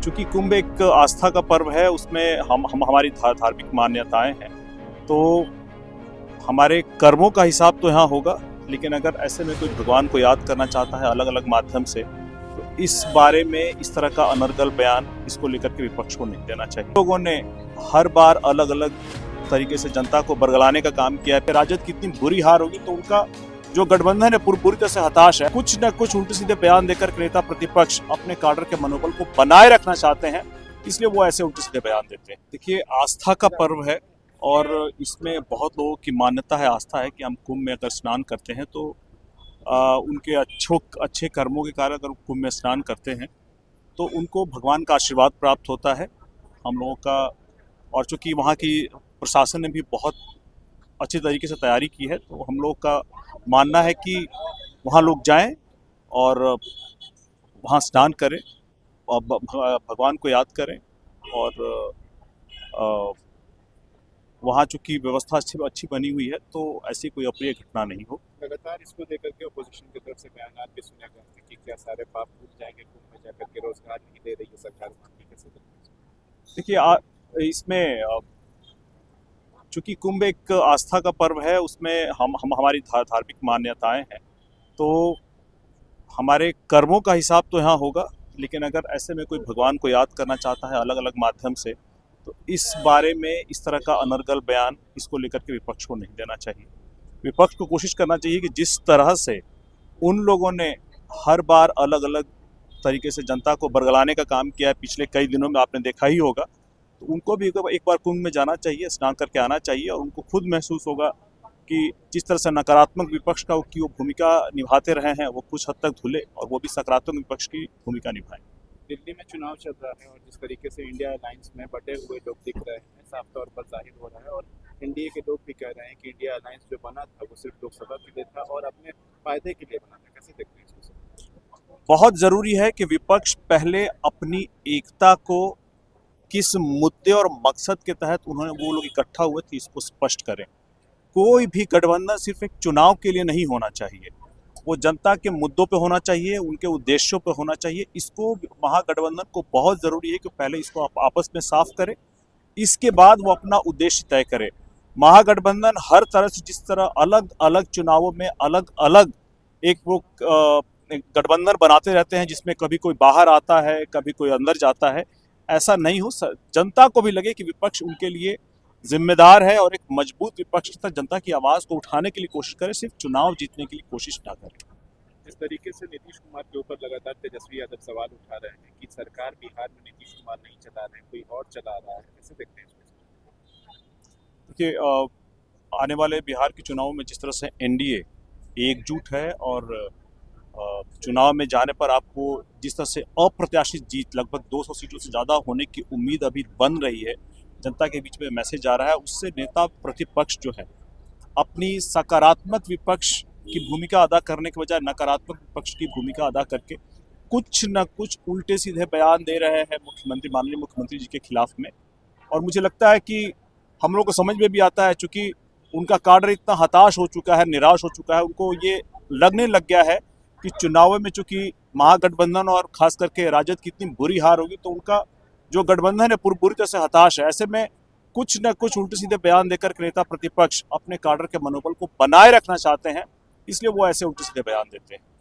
चूंकि कुंभ एक आस्था का पर्व है, उसमें हम हमारी धार्मिक मान्यताएं हैं, तो हमारे कर्मों का हिसाब तो यहाँ होगा। लेकिन अगर ऐसे में कोई भगवान को याद करना चाहता है अलग अलग माध्यम से, तो इस बारे में इस तरह का अनर्गल बयान इसको लेकर के विपक्ष को नहीं देना चाहिए। लोगों ने हर बार अलग अलग तरीके से जनता को बरगलाने का काम किया है। राजद की इतनी बुरी हार होगी तो उनका जो गठबंधन है पूरी तरह से हताश है। कुछ न कुछ उल्टे सीधे बयान देकर नेता प्रतिपक्ष अपने काडर के मनोबल को बनाए रखना चाहते हैं, इसलिए वो ऐसे उल्टे सीधे बयान देते हैं। देखिए, आस्था का पर्व है और इसमें बहुत लोगों की मान्यता है, आस्था है कि हम कुंभ में अगर स्नान करते हैं तो उनके अच्छे कर्मों के कारण अगर कुंभ में स्नान करते हैं तो उनको भगवान का आशीर्वाद प्राप्त होता है हम लोगों का। और चूँकि वहाँ की प्रशासन ने भी बहुत अच्छी तरीके से तैयारी की है, तो हम लोग का मानना है कि वहाँ लोग जाएं और वहाँ स्नान करें और भगवान को याद करें। और वहाँ चूँकि व्यवस्था अच्छी बनी हुई है, तो ऐसी कोई अप्रिय घटना नहीं हो। लगातार इसको लेकर के अपोजिशन की तरफ से बयान भी सुने गए हैं कि क्या सारे पाप टूट जाएंगे, कुंभ में जाकर के रोजगार नहीं दे रही है सरकार। कैसे देखिए, इसमें चूँकि कुंभ एक आस्था का पर्व है, उसमें हम हमारी धार्मिक मान्यताएं हैं, तो हमारे कर्मों का हिसाब तो यहाँ होगा। लेकिन अगर ऐसे में कोई भगवान को याद करना चाहता है अलग अलग माध्यम से, तो इस बारे में इस तरह का अनर्गल बयान इसको लेकर के विपक्ष को नहीं देना चाहिए। विपक्ष को कोशिश करना चाहिए कि जिस तरह से उन लोगों ने हर बार अलग अलग तरीके से जनता को बरगलाने का काम किया है पिछले कई दिनों में, आपने देखा ही होगा, तो उनको भी एक बार कुंभ में जाना चाहिए, स्नान करके आना चाहिए और उनको खुद महसूस होगा कि जिस तरह से नकारात्मक विपक्ष का की वो भूमिका निभाते रहे हैं, वो कुछ हद तक धुले और वो भी सकारात्मक विपक्ष की भूमिका निभाएं। दिल्ली में चुनाव चल रहा है और जिस तरीके से इंडिया अलायंस में बटे हुए लोग दिख रहे हैं, साफ तौर पर जाहिर हो रहा है। और एनडीए के लोग भी कह रहे हैं कि इंडिया अलायंस जो बना था वो सिर्फ लोकसभा के लिए था और अपने फायदे के लिए बना था। कैसे देखते हैं इसको? बहुत ज़रूरी है कि विपक्ष पहले अपनी एकता को किस मुद्दे और मकसद के तहत वो लोग इकट्ठा हुए थे इसको स्पष्ट करें। कोई भी गठबंधन सिर्फ एक चुनाव के लिए नहीं होना चाहिए, वो जनता के मुद्दों पे होना चाहिए, उनके उद्देश्यों पे होना चाहिए। इसको महागठबंधन को बहुत ज़रूरी है कि पहले इसको आपस में साफ करें, इसके बाद वो अपना उद्देश्य तय करे। महागठबंधन हर तरह से जिस तरह अलग अलग चुनावों में अलग अलग एक वो गठबंधन बनाते रहते हैं, जिसमें कभी कोई बाहर आता है, कभी कोई अंदर जाता है, ऐसा नहीं हो। जनता को भी लगे कि विपक्ष उनके लिए जिम्मेदार है और एक मजबूत विपक्ष की तरह जनता की आवाज़ को उठाने के लिए कोशिश करे, सिर्फ चुनाव जीतने के लिए कोशिश ना करे। जिस तरीके से नीतीश कुमार के ऊपर लगातार तेजस्वी यादव सवाल उठा रहे हैं कि सरकार बिहार में नीतीश कुमार नहीं चला रहे हैं, कोई और चला रहा है, कैसे देखते हैं इसको? देखिए, आने वाले बिहार के चुनावों में जिस तरह से एनडीए एकजुट है और चुनाव में जाने पर आपको जिस तरह से अप्रत्याशित जीत लगभग 200 सीटों से ज़्यादा होने की उम्मीद अभी बन रही है, जनता के बीच में मैसेज आ रहा है, उससे नेता प्रतिपक्ष जो है अपनी सकारात्मक विपक्ष की भूमिका अदा करने के बजाय नकारात्मक विपक्ष की भूमिका अदा करके कुछ न कुछ उल्टे सीधे बयान दे रहे हैं माननीय मुख्यमंत्री जी के खिलाफ में। और मुझे लगता है कि हम लोग को समझ में भी आता है, चूँकि उनका काडर इतना हताश हो चुका है, निराश हो चुका है, उनको ये लगने लग गया है कि चुनावों में चूँकि महागठबंधन और खास करके राजद की इतनी बुरी हार होगी, तो उनका जो गठबंधन है पूरी तरह से हताश है। ऐसे में कुछ न कुछ उल्टे सीधे बयान देकर नेता प्रतिपक्ष अपने काडर के मनोबल को बनाए रखना चाहते हैं, इसलिए वो ऐसे उल्टे सीधे बयान देते हैं।